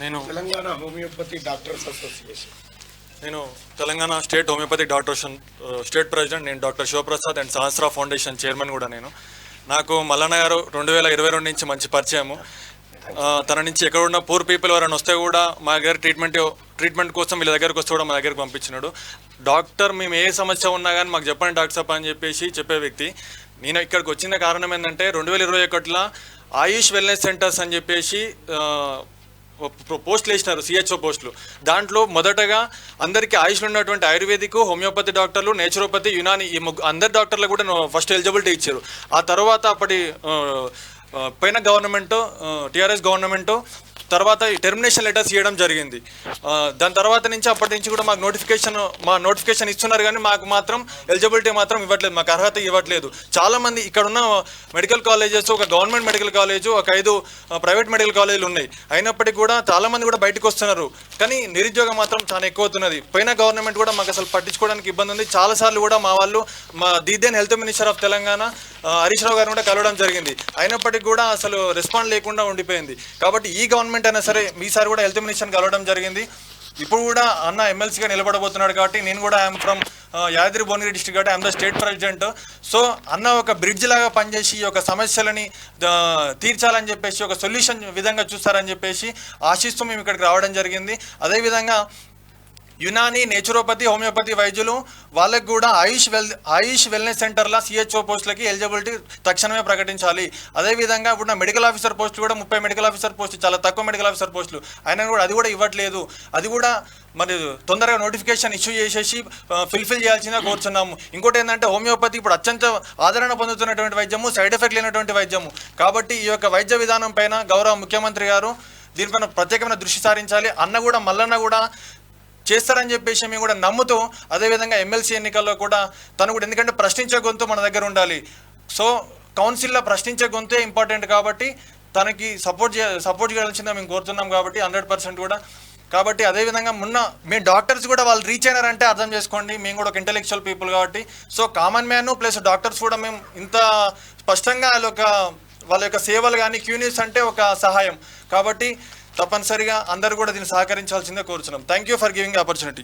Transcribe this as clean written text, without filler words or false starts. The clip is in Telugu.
నేను తెలంగాణ హోమియోపతి డాక్టర్స్ అసోసియేషన్ నేను Telangana state homeopathic doctors state president. నేను doctor Shivaprasad and Sahasra foundation chairman కూడా. నాకు మల్లన్న గారు 2022 నుంచి మంచి పరిచయము. తన నుంచి ఎక్కడ ఉన్న పూర్ పీపుల్ ఎవరైనా వస్తే కూడా మా దగ్గర ట్రీట్మెంట్ కోసం వీళ్ళ దగ్గరకు వస్తే కూడా మా దగ్గరకు పంపించినాడు. డాక్టర్ మేము ఏ సమస్య ఉన్నా కానీ మాకు చెప్పండి డాక్టర్ సాబ్ అని చెప్పే వ్యక్తి. నేను ఇక్కడికి వచ్చిన కారణం ఏంటంటే 2021లో ఆయుష్ వెల్నెస్ సెంటర్స్ అని చెప్పేసి పోస్టులు వేసినారు, సిహెచ్ఓ పోస్టులు. దాంట్లో మొదటగా అందరికీ ఆయుష్లో ఉన్నటువంటి ఆయుర్వేదిక్, హోమియోపతి డాక్టర్లు, నేచురోపతి, యునాని ఈ అందరి డాక్టర్లు కూడా ఫస్ట్ ఎలిజిబిలిటీ ఇచ్చారు. ఆ తర్వాత అప్పటి పైన గవర్నమెంట్ టీఆర్ఎస్ గవర్నమెంట్ తర్వాత ఈ టెర్మినేషన్ లెటర్స్ ఇవ్వడం జరిగింది. దాని తర్వాత నుంచి అప్పటి నుంచి కూడా మాకు నోటిఫికేషన్ ఇస్తున్నారు, కానీ మాకు మాత్రం ఎలిజిబిలిటీ మాత్రం ఇవ్వట్లేదు, మాకు అర్హత ఇవ్వట్లేదు. చాలామంది ఇక్కడ ఉన్న మెడికల్ కాలేజెస్, ఒక గవర్నమెంట్ మెడికల్ కాలేజు, ఒక 5 ప్రైవేట్ మెడికల్ కాలేజీలు ఉన్నాయి. అయినప్పటికీ కూడా చాలామంది కూడా బయటకు వస్తున్నారు, కానీ నిరుద్యోగం మాత్రం చాలా ఎక్కువ అవుతున్నది. పైన గవర్నమెంట్ కూడా మాకు అసలు పట్టించుకోవడానికి ఇబ్బంది ఉంది. చాలాసార్లు కూడా మా వాళ్ళు the then health minister of Telangana Harish Rao గారిని కూడా కలవడం జరిగింది. అయినప్పటికీ కూడా అసలు రెస్పాండ్ లేకుండా ఉండిపోయింది. కాబట్టి ఈ గవర్నమెంట్ అయినా సరే మీసారి కూడా హెల్త్ మినిస్టర్ని కలవడం జరిగింది. ఇప్పుడు కూడా అన్న ఎమ్మెల్సీగా నిలబడబోతున్నాడు కాబట్టి నేను కూడా I'm from Yadadri Bhuvanagiri district కాబట్టి I'm the state president. So అన్న ఒక బ్రిడ్జ్ లాగా పనిచేసి ఈ యొక్క సమస్యలని తీర్చాలని చెప్పేసి ఒక సొల్యూషన్ విధంగా చూస్తారని చెప్పేసి ఆశిస్తూ మేము ఇక్కడికి రావడం జరిగింది. అదేవిధంగా యునాని, నేచురోపతి, హోమియోపతి వైద్యులు వాళ్ళకి కూడా ఆయుష్ వెల్నెస్ సెంటర్ల సిహెచ్ఓ పోస్టులకి ఎలిజిబిలిటీ తక్షణమే ప్రకటించాలి. అదేవిధంగా ఇప్పుడు మెడికల్ ఆఫీసర్ పోస్టులు కూడా 30 మెడికల్ ఆఫీసర్ పోస్టులు, చాలా తక్కువ మెడికల్ ఆఫీసర్ పోస్టులు అయినా కూడా అది కూడా ఇవ్వట్లేదు. అది కూడా మరి తొందరగా నోటిఫికేషన్ ఇష్యూ చేసేసి ఫిల్ఫిల్ చేయాల్సిందిగా కోరుతున్నాము. ఇంకోటి ఏంటంటే హోమియోపతి ఇప్పుడు అత్యంత ఆదరణ పొందుతున్నటువంటి వైద్యము, సైడ్ ఎఫెక్ట్ లేనటువంటి వైద్యము. కాబట్టి ఈ యొక్క వైద్య విధానం పైన గౌరవ ముఖ్యమంత్రి గారు దీనిపైన ప్రత్యేకమైన దృష్టి సారించాలి. మల్లన్న కూడా చేస్తారని చెప్పేసి మేము కూడా నమ్ముతూ, అదేవిధంగా ఎమ్మెల్సీ ఎన్నికల్లో కూడా తను కూడా, ఎందుకంటే ప్రశ్నించే గొంతు మన దగ్గర ఉండాలి. సో కౌన్సిల్లో ప్రశ్నించే గొంతే ఇంపార్టెంట్ కాబట్టి తనకి సపోర్ట్ చేయాల్సిందే మేము కోరుతున్నాం కాబట్టి 100% కూడా. కాబట్టి అదేవిధంగా మేము డాక్టర్స్ కూడా వాళ్ళు రీచ్ అయినారంటే అర్థం చేసుకోండి, మేము కూడా ఒక ఇంటెలెక్చువల్ పీపుల్ కాబట్టి. So common man plus doctors కూడా మేము ఇంత స్పష్టంగా వాళ్ళ యొక్క సేవలు కానీ క్యూనిస్ అంటే ఒక సహాయం కాబట్టి తప్పనిసరిగా అందరూ కూడా దీన్ని సహకరించాల్సిందే కోరుచున్నాం. Thank you for giving opportunity.